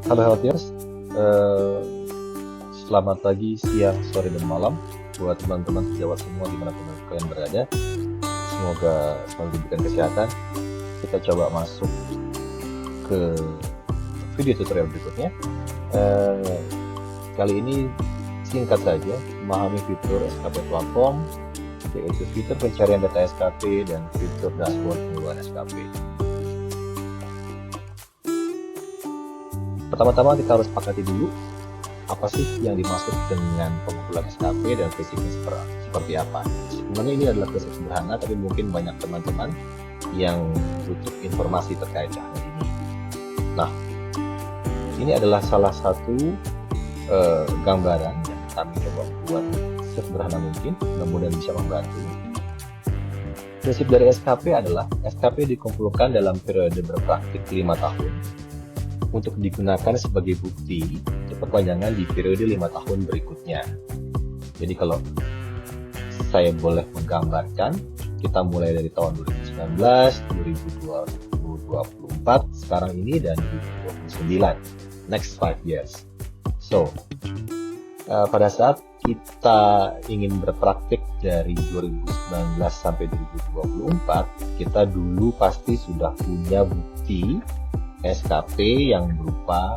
Halo Healthiers, Eh, selamat pagi, siang, sore, dan malam buat teman-teman sejawat semua dimanapun kalian berada. Semoga selalu diberikan kesehatan. Kita coba masuk ke video tutorial berikutnya. Eh, Kali ini singkat saja, memahami fitur SKP platform, yaitu fitur pencarian data SKP dan fitur dashboard pengeluaran SKP. Pertama-tama kita harus sepakati dulu apa sih yang dimaksud dengan pengumpulan SKP dan fisiknya seperti apa. Sebenarnya ini adalah prinsip sederhana, tapi mungkin banyak teman-teman yang butuh informasi terkait hal ini. Nah, ini adalah salah satu gambaran yang kami coba buat sesederhana mungkin, mudah-mudahan bisa membantu. Prinsip dari SKP adalah SKP dikumpulkan dalam periode berpraktik 5 tahun untuk digunakan sebagai bukti untuk perpanjangan di periode 5 tahun berikutnya. Jadi kalau saya boleh menggambarkan, kita mulai dari tahun 2019, 2024, sekarang ini, dan 2029. Next 5 years. So, pada saat kita ingin berpraktik dari 2019 sampai 2024, kita dulu pasti sudah punya bukti SKP yang berupa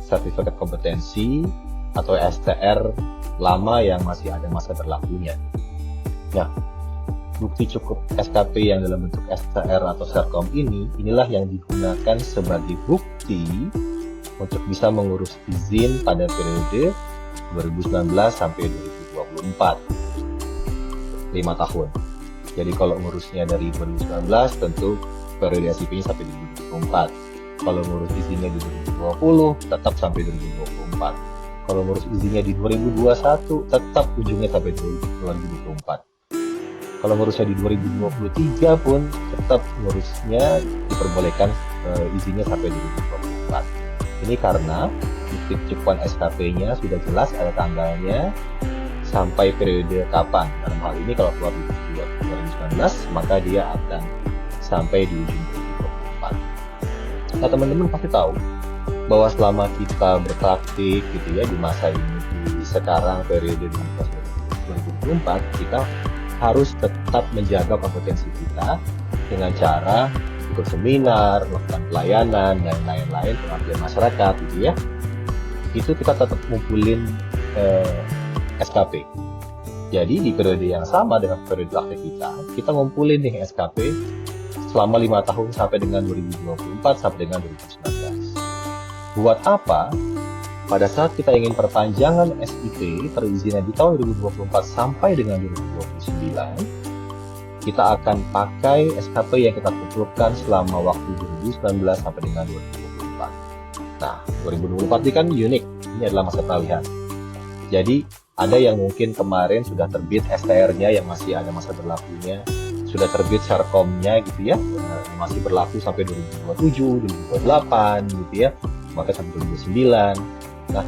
sertifikat kompetensi atau STR lama yang masih ada masa berlakunya. Nah, bukti cukup SKP yang dalam bentuk STR atau Serkom inilah yang digunakan sebagai bukti untuk bisa mengurus izin pada periode 2019 sampai 2024. 5 tahun. Jadi kalau ngurusnya dari 2019 tentu periode SIP-nya sampai 2024. Kalau ngurus izinnya di 2020, tetap sampai 2024. Kalau ngurus izinnya di 2021, tetap ujungnya sampai 2024. Kalau ngurusnya di 2023 pun, tetap ngurusnya diperbolehkan izinnya sampai 2024. Ini karena bukti cukupan SKP-nya sudah jelas ada tanggalnya sampai periode kapan. Dalam hal ini kalau keluar di 2019, maka dia akan sampai di ujung 2024. Nah, teman-teman pasti tahu bahwa selama kita berpraktik gitu ya di masa ini, di sekarang periode 2024, kita harus tetap menjaga kompetensi kita dengan cara ikut seminar, melakukan pelayanan, dan lain-lain, pengabdian masyarakat gitu ya. Itu kita tetap ngumpulin SKP. Jadi di periode yang sama dengan periode praktik kita ngumpulin nih SKP selama 5 tahun sampai dengan 2024 sampai dengan 2019. Buat apa? Pada saat kita ingin perpanjangan SIP perizinan di tahun 2024 sampai dengan 2029, kita akan pakai SKP yang kita kumpulkan selama waktu 2019 sampai dengan 2024. Nah, 2024 ini kan unik. Ini adalah masa peralihan. Jadi, ada yang mungkin kemarin sudah terbit STR-nya yang masih ada masa berlakunya, sudah terbit Serkom-nya gitu ya, masih berlaku sampai 2027, 2028 gitu ya, maka sampai 2029. Nah,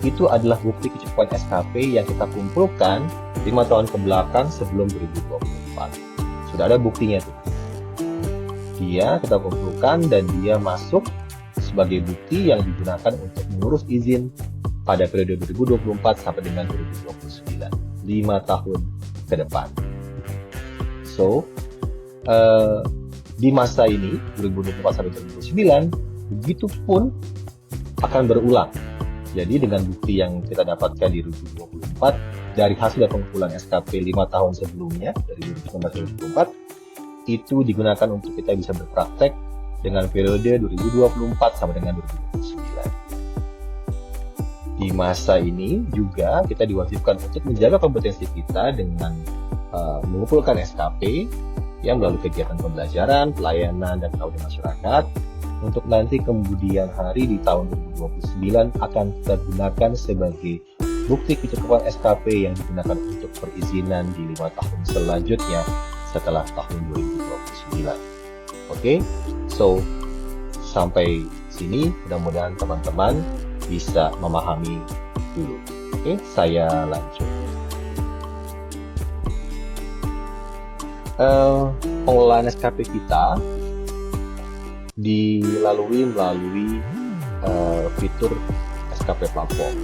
itu adalah bukti kecukupan SKP yang kita kumpulkan 5 tahun ke belakang sebelum 2024. Sudah ada buktinya tuh. Dia kita kumpulkan dan dia masuk sebagai bukti yang digunakan untuk mengurus izin pada periode 2024 sampai dengan 2029. 5 tahun ke depan. So, di masa ini, 2024 sampai 2029, begitu pun akan berulang. Jadi dengan bukti yang kita dapatkan di 2024, dari hasil pengumpulan SKP 5 tahun sebelumnya, dari 2019 sampai 2024, itu digunakan untuk kita bisa berpraktek dengan periode 2024 sampai dengan 2029. Di masa ini juga kita diwajibkan untuk menjaga kompetensi kita dengan mengumpulkan SKP yang melalui kegiatan pembelajaran, pelayanan, dan pengabdian masyarakat untuk nanti kemudian hari di tahun 2029 akan kita gunakan sebagai bukti kecukupan SKP yang digunakan untuk perizinan di 5 tahun selanjutnya setelah tahun 2029. Oke, so sampai sini mudah-mudahan teman-teman bisa memahami dulu. Oke, saya lanjut. Pengelolaan SKP kita dilalui melalui fitur SKP platform.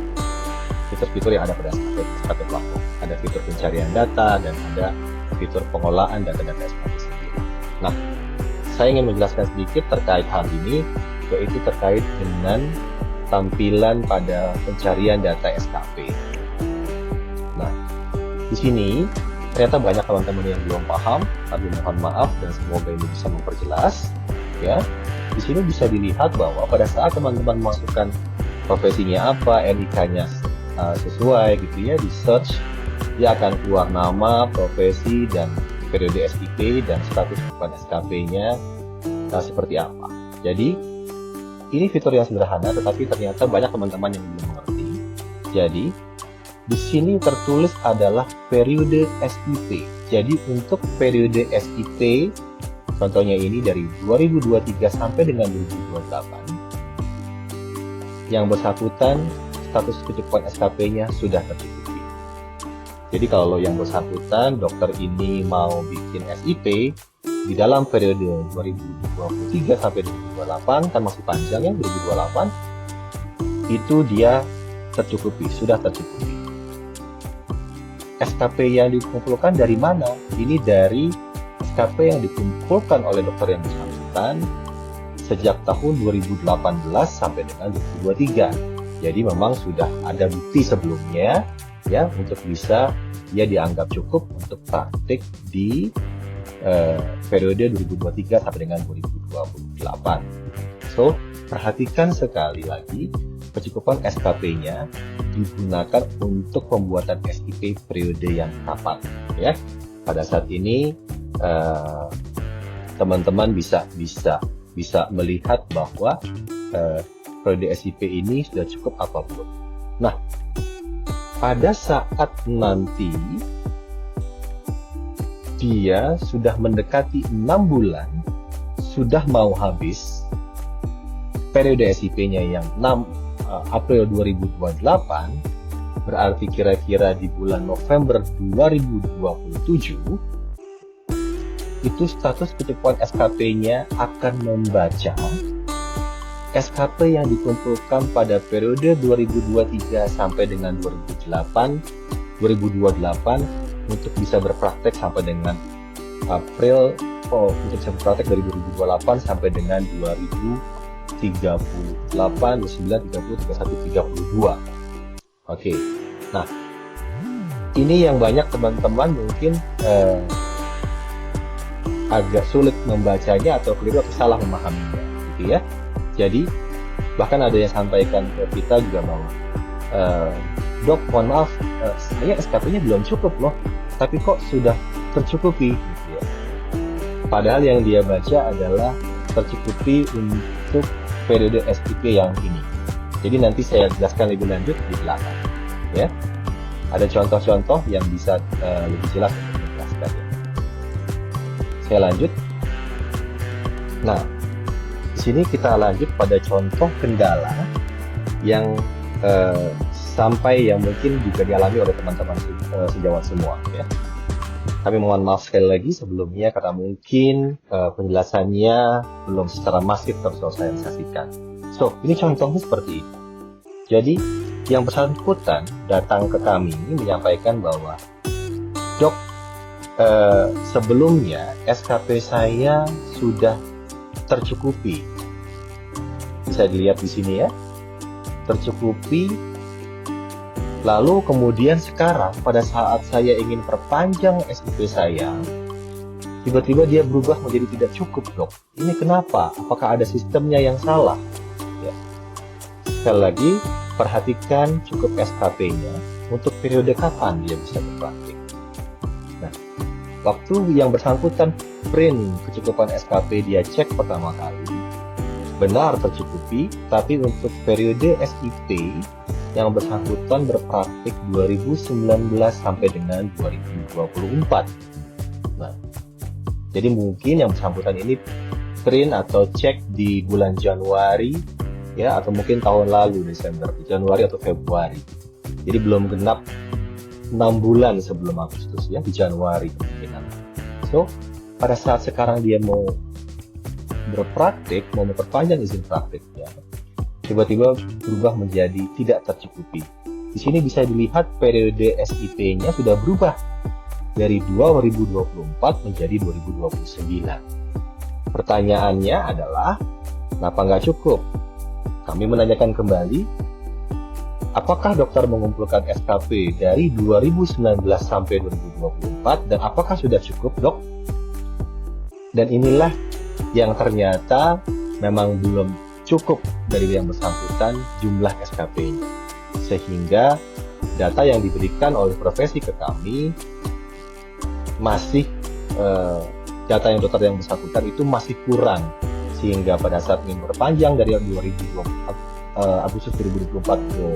Fitur-fitur yang ada pada SKP platform. Ada fitur pencarian data dan ada fitur pengolahan data-data SKP sendiri. Nah, saya ingin menjelaskan sedikit terkait hal ini, yaitu terkait dengan tampilan pada pencarian data SKP. Nah, di sini ternyata banyak teman-teman yang belum paham, tapi mohon maaf dan semoga ini bisa memperjelas. Ya, di sini bisa dilihat bahwa pada saat teman-teman masukkan profesinya apa, NIK-nya sesuai gitu ya, di search, dia akan keluar nama, profesi, dan periode SIP dan status kehidupan SKP-nya seperti apa. Jadi, ini fitur yang sederhana, tetapi ternyata banyak teman-teman yang belum mengerti. Jadi, di sini tertulis adalah periode SIP. Jadi, untuk periode SIP, contohnya ini dari 2023 sampai dengan 2028, yang bersangkutan status kecukupan SKP-nya sudah tercukupi. Jadi kalau yang bersangkutan, dokter ini mau bikin SIP di dalam periode 2023 sampai 2028, kan masih panjang ya, 2028, itu dia tercukupi, sudah tercukupi. SKP yang dikumpulkan dari mana? Ini dari SKP yang dikumpulkan oleh dokter yang bersangkutan sejak tahun 2018 sampai dengan 2023. Jadi memang sudah ada bukti sebelumnya ya untuk bisa dia dianggap cukup untuk praktik di periode 2023 sampai dengan 2028. So, perhatikan sekali lagi kecukupan SKP-nya digunakan untuk pembuatan SIP periode yang kapan ya. Pada saat ini teman-teman bisa melihat bahwa periode SIP ini sudah cukup apa belum. Nah, pada saat nanti dia sudah mendekati 6 bulan, sudah mau habis periode SIP-nya yang 6 April 2028, berarti kira-kira di bulan November 2027, itu status kecukupan SKP-nya akan membaca SKP yang dikumpulkan pada periode 2023 sampai dengan 2028 untuk bisa berpraktek sampai dengan April, untuk bisa berpraktek dari 2028 sampai dengan 2038, 29, 30, 31, 32. Oke, nah ini yang banyak teman-teman mungkin agak sulit membacanya atau keliru atau salah memahaminya, gitu ya. Jadi bahkan ada yang sampaikan ke kita juga bahwa dok, mohon maaf, saya SKP-nya belum cukup loh, tapi kok sudah tercukupi, gitu ya. Padahal yang dia baca adalah tercukupi untuk periode SIP yang ini. Jadi nanti saya jelaskan lebih lanjut di belakang, ya. Ada contoh-contoh yang bisa lebih jelas untuk menjelaskannya. Saya lanjut. Nah, di sini kita lanjut pada contoh kendala yang sampai yang mungkin juga dialami oleh teman-teman sejawat semua, ya. Kami mohon maaf sekali lagi sebelumnya karena mungkin penjelasannya belum secara masif tersosialisasikan. So, ini contohnya seperti ini. Jadi, yang bersangkutan datang ke kami menyampaikan bahwa, dok, sebelumnya SKP saya sudah tercukupi. Bisa dilihat di sini ya, tercukupi. Lalu kemudian sekarang pada saat saya ingin perpanjang SIP saya, tiba-tiba dia berubah menjadi tidak cukup, dok. Ini kenapa? Apakah ada sistemnya yang salah? Ya. Sekali lagi, perhatikan cukup SKP-nya untuk periode kapan dia bisa berpraktik. Nah, waktu yang bersangkutan print kecukupan SKP dia cek pertama kali, benar tercukupi, tapi untuk periode SIP yang bersangkutan berpraktik 2019 sampai dengan 2024. Nah, jadi mungkin yang bersangkutan ini print atau cek di bulan Januari, ya, atau mungkin tahun lalu Desember, Januari atau Februari. Jadi belum genap 6 bulan sebelum Agustus, ya, di Januari kemungkinan. So, pada saat sekarang dia mau berpraktik, mau memperpanjang izin praktiknya, tiba-tiba berubah menjadi tidak tercukupi. Di sini bisa dilihat periode SIP-nya sudah berubah dari 2024 menjadi 2029. Pertanyaannya adalah, kenapa nggak cukup? Kami menanyakan kembali, apakah dokter mengumpulkan SKP dari 2019 sampai 2024 dan apakah sudah cukup, dok? Dan inilah yang ternyata memang belum cukup dari yang bersangkutan jumlah SKP-nya. Sehingga data yang diberikan oleh profesi ke kami masih data yang dokter yang bersangkutan itu masih kurang, sehingga pada saat ingin berpanjang dari 2024 Agustus 2024 ke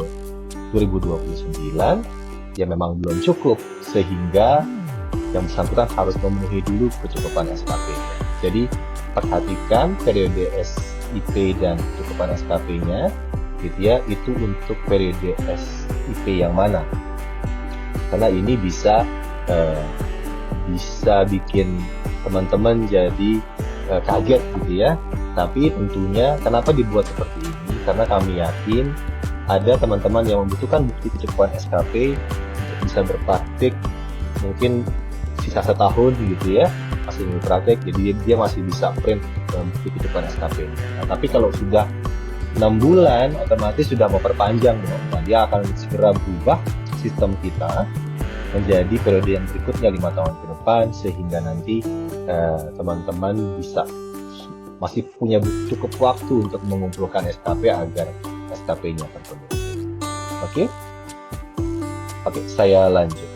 2029 ya memang belum cukup, sehingga yang bersangkutan harus memenuhi dulu kecukupan SKP-nya. Jadi perhatikan periode SIP dan kecukupan SKP-nya gitu ya, itu untuk periode SIP yang mana, karena ini bisa bikin teman-teman jadi kaget gitu ya. Tapi tentunya kenapa dibuat seperti ini, karena kami yakin ada teman-teman yang membutuhkan bukti kecukupan SKP untuk bisa berpraktik mungkin sisa setahun gitu ya, masih praktek, jadi dia masih bisa print bukti kecukupan SKP. Nah, tapi kalau sudah 6 bulan otomatis sudah mau perpanjang dong. Nah, dia akan segera berubah sistem kita menjadi periode yang berikutnya 5 tahun ke depan, sehingga nanti teman-teman bisa masih punya cukup waktu untuk mengumpulkan SKP agar SKP-nya terpenuhi. Oke, saya lanjut.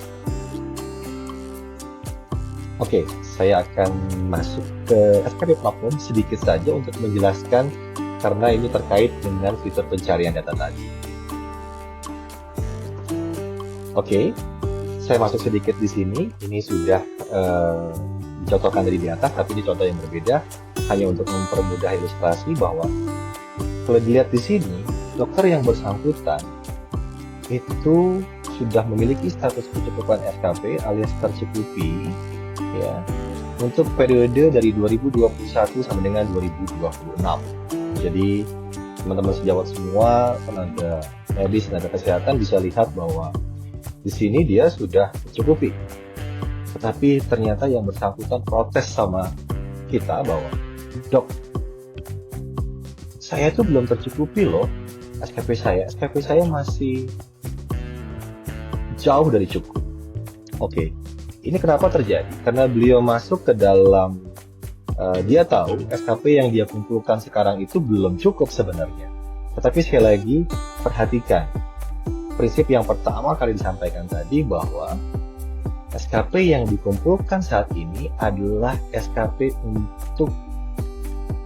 Oke, saya akan masuk ke SKP platform sedikit saja untuk menjelaskan, karena ini terkait dengan fitur pencarian data tadi. Oke, saya masuk sedikit di sini. Ini sudah dicontohkan dari di atas, tapi ini contoh yang berbeda, hanya untuk mempermudah ilustrasi bahwa kalau dilihat di sini, dokter yang bersangkutan itu sudah memiliki status kecukupan SKP alias tercukupi ya untuk periode dari 2021 sampai dengan 2026. Jadi teman-teman sejawat semua, tenaga medis, tenaga kesehatan bisa lihat bahwa di sini dia sudah tercukupi. Tetapi ternyata yang bersangkutan protes sama kita bahwa, dok, saya itu belum tercukupi loh SKP saya masih jauh dari cukup. Oke, ini kenapa terjadi? Karena beliau masuk ke dalam, dia tahu SKP yang dia kumpulkan sekarang itu belum cukup sebenarnya. Tetapi sekali lagi, perhatikan, prinsip yang pertama kali disampaikan tadi bahwa SKP yang dikumpulkan saat ini adalah SKP untuk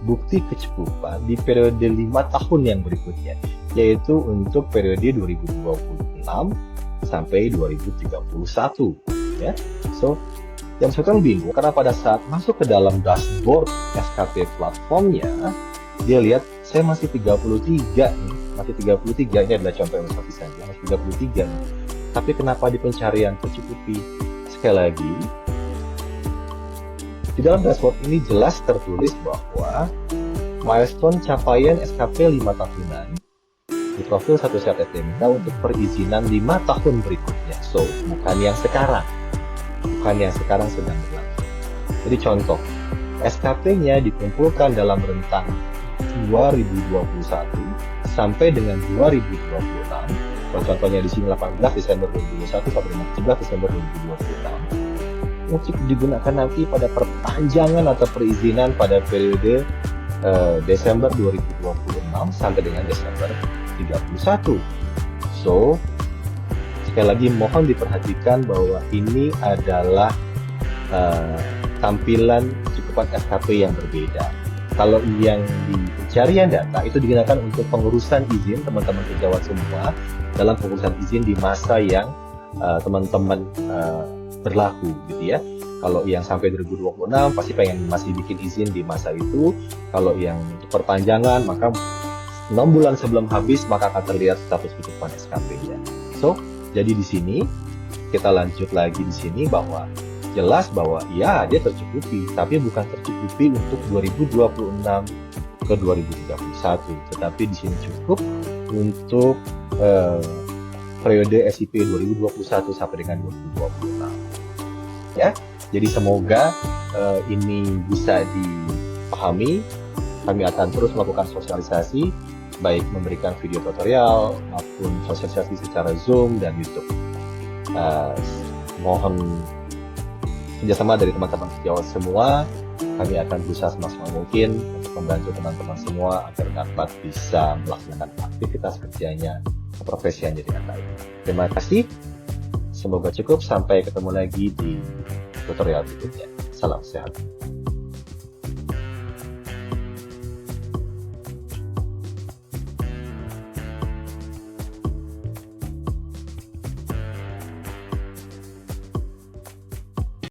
bukti kecukupan di periode 5 tahun yang berikutnya, yaitu untuk periode 2026 sampai 2031 ya. So, yang sekarang bingung karena pada saat masuk ke dalam dashboard SKP platformnya, dia lihat saya masih 33 nih, masih 33, ini adalah contoh yang saja, masih 33 nih. Tapi kenapa di pencarian tercukupi? Sekali lagi, di dalam dashboard ini jelas tertulis bahwa milestone capaian SKP 5 tahunan di profil satu sehat STMK untuk perizinan 5 tahun berikutnya. So, bukan yang sekarang sedang berlangsung. Jadi contoh, SKP-nya dikumpulkan dalam rentang 2021 sampai dengan 2026. Kalau contohnya di sini 18 Desember 2021 sampai dengan 17 Desember 2026. Untuk digunakan nanti pada perpanjangan atau perizinan pada periode Desember 2026 sampai dengan Desember 31. So, sekali lagi mohon diperhatikan bahwa ini adalah tampilan cukupan SKP yang berbeda. Kalau yang di pencarian data itu digunakan untuk pengurusan izin teman-teman sejawat semua dalam pengurusan izin di masa yang teman-teman berlaku gitu ya. Kalau yang sampai 2026 pasti pengen masih bikin izin di masa itu. Kalau yang untuk perpanjangan maka 6 bulan sebelum habis maka akan terlihat status kecukupan SKP-nya. So, jadi di sini kita lanjut lagi di sini bahwa jelas bahwa ya dia tercukupi, tapi bukan tercukupi untuk 2026 ke 2031. Tetapi di sini cukup untuk periode SIP 2021 sampai dengan 2026. Ya, jadi semoga ini bisa dipahami. Kami akan terus melakukan sosialisasi, baik memberikan video tutorial maupun sosialisasi secara Zoom dan YouTube. Mohon kerjasama dari teman-teman sejawat semua. Kami akan berusaha semaksimal mungkin untuk membantu teman-teman semua agar dapat bisa melaksanakan aktivitas kerjanya, keprofesiannya dengan baik. Terima kasih. Semoga cukup. Sampai ketemu lagi di tutorial berikutnya. Salam sehat.